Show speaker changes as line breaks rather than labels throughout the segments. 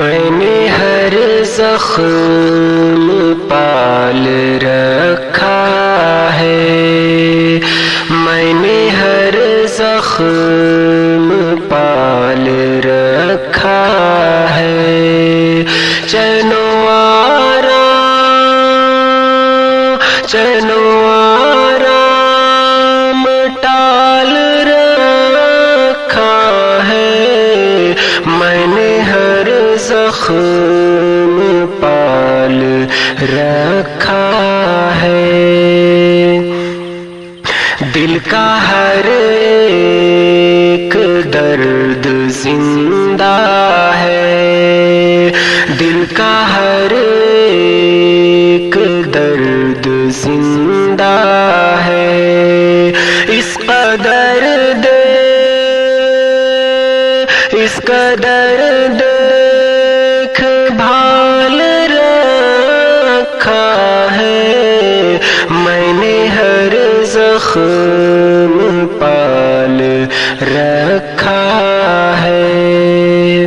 میں نے ہر زخم پال رکھا ہے، میں نے ہر زخم پال رکھا ہے، چین و آرام ٹال رکھا ہے، میں نے ہر زخم پال رکھا ہے، دل کا ہر ایک درد زندہ ہے، دل کا ہر ایک درد زندہ ہے، اس قدر دیکھ بھال رکھا ہے، میں نے ہر زخم پال رکھا ہے،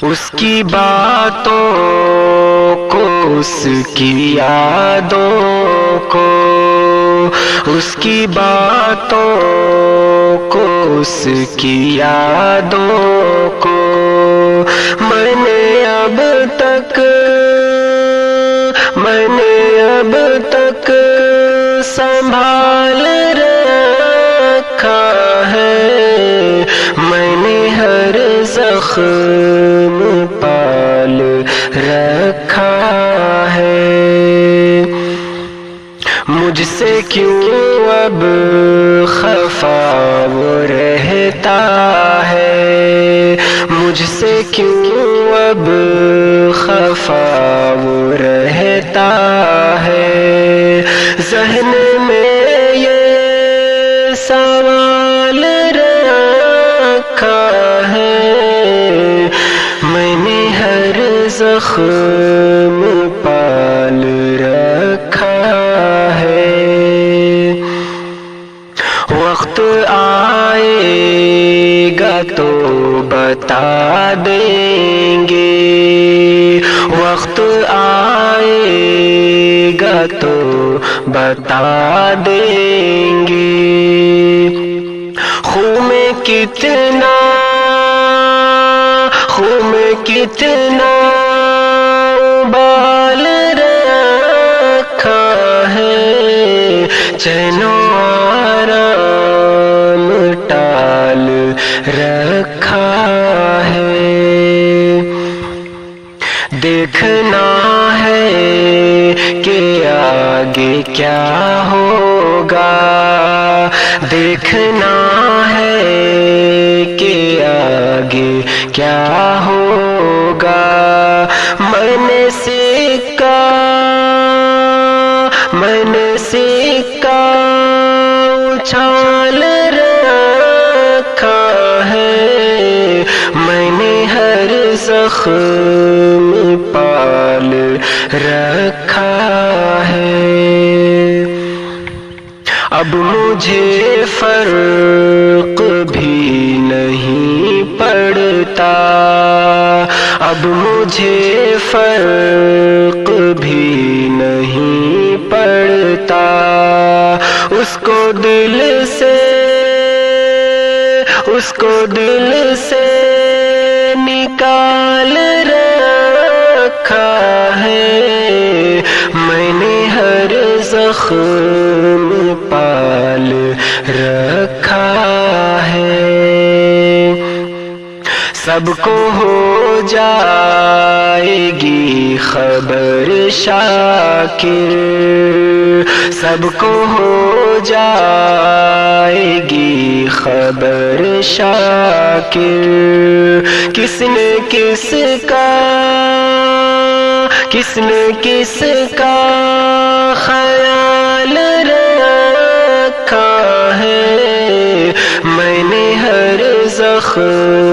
اس کی باتوں کو، اس کی یادوں کو، اس کی باتوں کو، اس کی یادوں کو میں نے اب تک سنبھال رکھا ہے، میں نے ہر زخم پال رکھا ہے، مجھ سے کیوں اب خفا وہ رہتا ہے، مجھ سے کیوں اب خفا وہ رہتا ہے، ذہن میں یہ سوال رکھا ہے، میں نے ہر زخم پال رکھا ہے، وقت آئے گا تو بتا دیں گے، وقت آئے گا تو بتا دیں گے، خون میں کتنا بال رکھا ہے، چین و آرام ٹال رکھا ہے، دیکھنا ہے کہ آگے کیا ہوگا، دیکھنا ہے کہ آگے کیا ہوگا، میں نے سکہ اچھال رکھا ہے، میں نے ہر زخم پال رکھا ہے، اب مجھے فرق بھی نہیں پڑتا، اب مجھے فرق بھی نہیں پڑتا، اس کو دل سے نکال رکھا ہے، میں نے ہر زخم پال رکھا ہے، سب کو ہو جائے گی خبر شاکر، سب کو ہو جائے گی خبر شاکر، کس نے کس کا خیال رکھا ہے، میں نے ہر زخم